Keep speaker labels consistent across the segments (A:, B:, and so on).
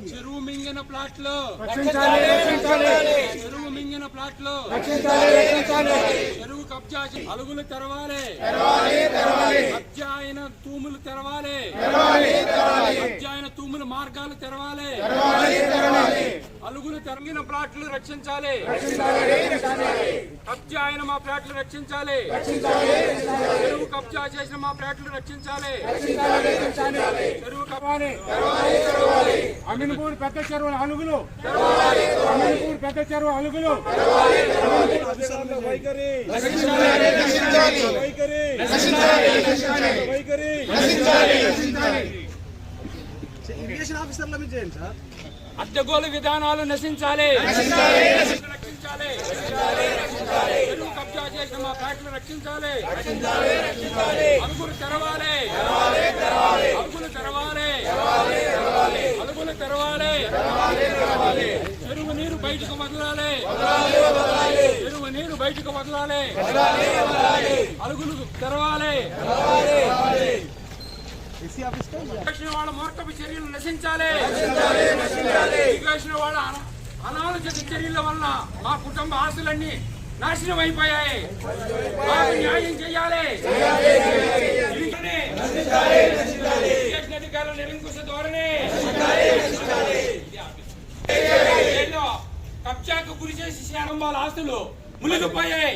A: చెరువు మింగిన ప్లాట్లు చెరువు మింగిన ప్లాట్లు చెరువు కబ్జా అలుగులు తెరవాలి కబ్జా అయిన తూములు తెరవాలి కబ్జా అయిన తూముల మార్గాలు తెరవాలి అలుగులు తెరగిన ప్లాట్లు రక్షించాలి కబ్జా అయిన మా ప్లాట్లు రక్షించాలి చెరువు కబ్జా చేసిన మా ప్లాట్లు రక్షించాలి చెరువు కబ్జా
B: అమీన్పూర్ పెద్ద చెరువు అలుగులు అమీన్పూర్ పెద్ద చెరువు అలుగులు
C: ఇరిగేషన్ ఆఫీసర్ల మీద చేయండి సార్.
A: అడ్డగోలు విధానాలు నశించాలి రక్షించాలి చెరువు కబ్జా చేసిన మా ఫ్యాక్టరీ రక్షించాలి అలుగులు తెరవాలి అలుగులు తెరవాలి అలుగులు తెరవాలి చెరువు నీరు బయటకు వదలాలి చెరువు నీరు బయటకు వదలాలి అలుగులు తెరవాలి వాళ్ళ మూర్ఖపు చర్యలు నశించాలి వాళ్ళ అనాలోచిత చర్యల వల్ల మా కుటుంబ ఆస్తులన్నీ నాశనం అయిపోయాయి. మాకు న్యాయం చేయాలి. అధికారుల నిరంకుశ ధోరణి కబ్జాకు గురి చేసి కుటుంబాల ఆస్తులు మునిగిపోయాయి.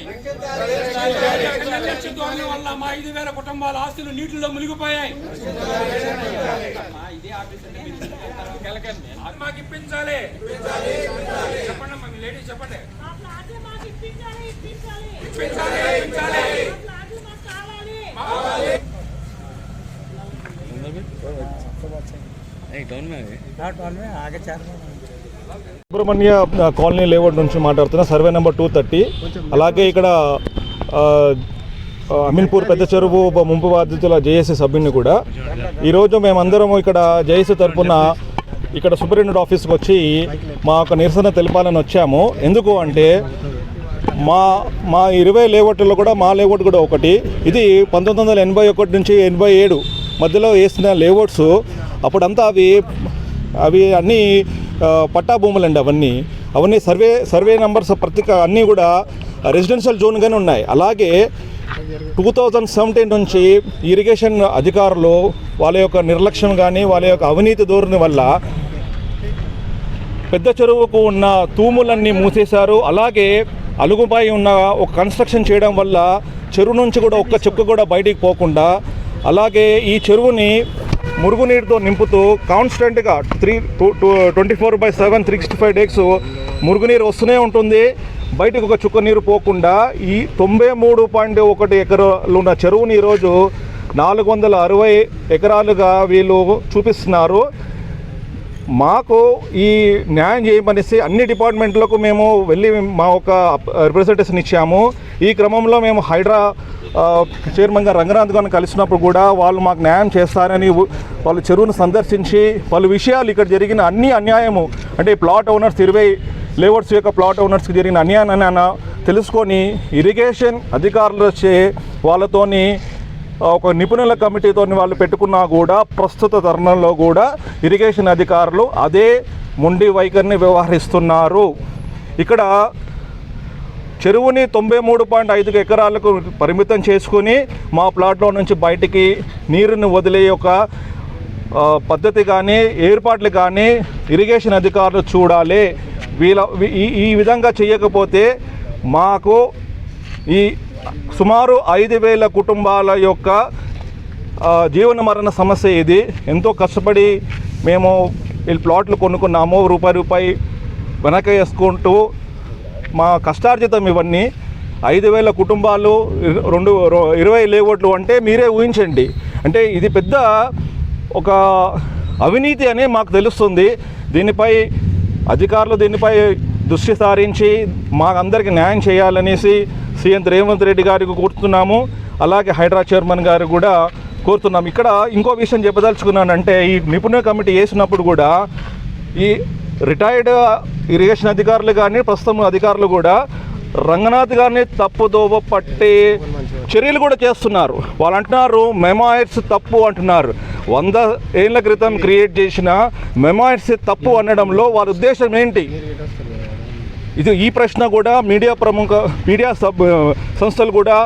A: నిర్లక్ష్య ధోరణి వల్ల మా 5,000 కుటుంబాల ఆస్తులు నీటిలో మునిగిపోయాయి. మాకు ఇప్పించాలి. చెప్పండి అమ్మా, మీ లేడీస్ చెప్పండి.
D: సుబ్రహ్మణ్య కాలనీ లేఅవుట్ నుంచి మాట్లాడుతున్నా, సర్వే నెంబర్ 230. అలాగే ఇక్కడ అమీన్పూర్ పెద్ద చెరువు ముంపు బాధితుల జేఏసీ సభ్యుని కూడా ఈరోజు మేమందరం ఇక్కడ జేఏసీ తరఫున ఇక్కడ సూపరింటెండెంట్ ఆఫీస్కి వచ్చి మా యొక్క నిరసన తెలపాలని వచ్చాము. ఎందుకు అంటే మా 20 లేఅవుట్లో కూడా మా లేఅవుట్ కూడా ఒకటి. ఇది 1981 నుంచి 87 మధ్యలో వేసిన లేఅవుట్స్. అప్పుడంతా అవి అన్నీ పట్టా భూములండి. అవన్నీ సర్వే నెంబర్స్ ప్రతి అన్నీ కూడా రెసిడెన్షియల్ జోన్గానే ఉన్నాయి. అలాగే 2017 నుంచి ఇరిగేషన్ అధికారులు వాళ్ళ యొక్క నిర్లక్ష్యం కానీ వాళ్ళ యొక్క అవినీతి ధోరణి వల్ల పెద్ద చెరువుకు ఉన్న తూములన్నీ మూసేశారు. అలాగే అలుగుపై ఉన్న ఒక కన్స్ట్రక్షన్ చేయడం వల్ల చెరువు నుంచి కూడా ఒక్క చుక్క కూడా బయటికి పోకుండా, అలాగే ఈ చెరువుని మురుగునీటితో నింపుతూ కాన్స్టెంట్గా 24/7 365 days మురుగునీరు వస్తూనే ఉంటుంది. బయటకు ఒక చుక్క నీరు పోకుండా ఈ 93.1 ఎకరాలు ఉన్న చెరువుని ఈరోజు 460 ఎకరాలుగా వీళ్ళు చూపిస్తున్నారు. మాకు ఈ న్యాయం చేయమనేసి అన్ని డిపార్ట్మెంట్లకు మేము వెళ్ళి మా ఒక రిప్రజెంటేషన్ ఇచ్చాము. ఈ క్రమంలో మేము హైడ్రా చైర్మన్ గారు రంగనాథ్ గారిని కలిసినప్పుడు కూడా వాళ్ళు మాకు న్యాయం చేస్తారని వాళ్ళు చెరువును సందర్శించి పలు విషయాలు ఇక్కడ జరిగిన అన్ని అన్యాయము అంటే ప్లాట్ ఓనర్స్ 20 లేఅవుట్స్ యొక్క ప్లాట్ ఓనర్స్కి జరిగిన అన్యాయాన్ని తెలుసుకొని ఇరిగేషన్ అధికారులు వచ్చే వాళ్ళతోని ఒక నిపుణుల కమిటీతో వాళ్ళు పెట్టుకున్నా కూడా ప్రస్తుత తరుణంలో కూడా ఇరిగేషన్ అధికారులు అదే మొండి వైఖరిని వ్యవహరిస్తున్నారు. ఇక్కడ చెరువుని 93.5 ఎకరాలకు పరిమితం చేసుకుని మా ప్లాట్లో నుంచి బయటికి నీరుని వదిలే ఒక పద్ధతి కానీ ఏర్పాట్లు కానీ ఇరిగేషన్ అధికారులు చూడాలి. ఈ విధంగా చేయకపోతే మాకు ఈ సుమారు 5,000 కుటుంబాల యొక్క జీవన మరణ సమస్య ఇది. ఎంతో కష్టపడి మేము ఈ ప్లాట్లు కొనుక్కున్నాము. రూపాయి వెనక వేసుకుంటూ మా కష్టార్జితం ఇవన్నీ. 5,000 కుటుంబాలు 20 లేఅవుట్లు అంటే మీరే ఊహించండి. అంటే ఇది పెద్ద ఒక అవినీతి అని మాకు తెలుస్తుంది. దీనిపై అధికారులు దృష్టి సారించి మాకందరికీ న్యాయం చేయాలనేసి సీఎం రేవంత్ రెడ్డి గారికి కోరుతున్నాము. అలాగే హైడ్రా చైర్మన్ గారు కూడా కోరుతున్నాం. ఇక్కడ ఇంకో విషయం చెప్పదలుచుకున్నానంటే, ఈ నిపుణుల కమిటీ వేసినప్పుడు కూడా ఈ రిటైర్డ్ ఇరిగేషన్ అధికారులు కానీ ప్రస్తుతం అధికారులు కూడా రంగనాథ్ గారిని తప్పుదోవ పట్టే చర్యలు కూడా చేస్తున్నారు. వాళ్ళు అంటున్నారు మెమాయిడ్స్ తప్పు అంటున్నారు. 100 ఏళ్ల క్రితం క్రియేట్ చేసిన మెమాయిడ్స్ తప్పు అనడంలో వాళ్ళ ఉద్దేశం ఏంటి? ఈ ప్రశ్న కూడా మీడియా సంస్థలు కూడా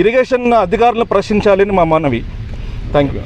D: ఇరిగేషన్ అధికారులను ప్రశ్నించాలని మా మనవి. Thank you.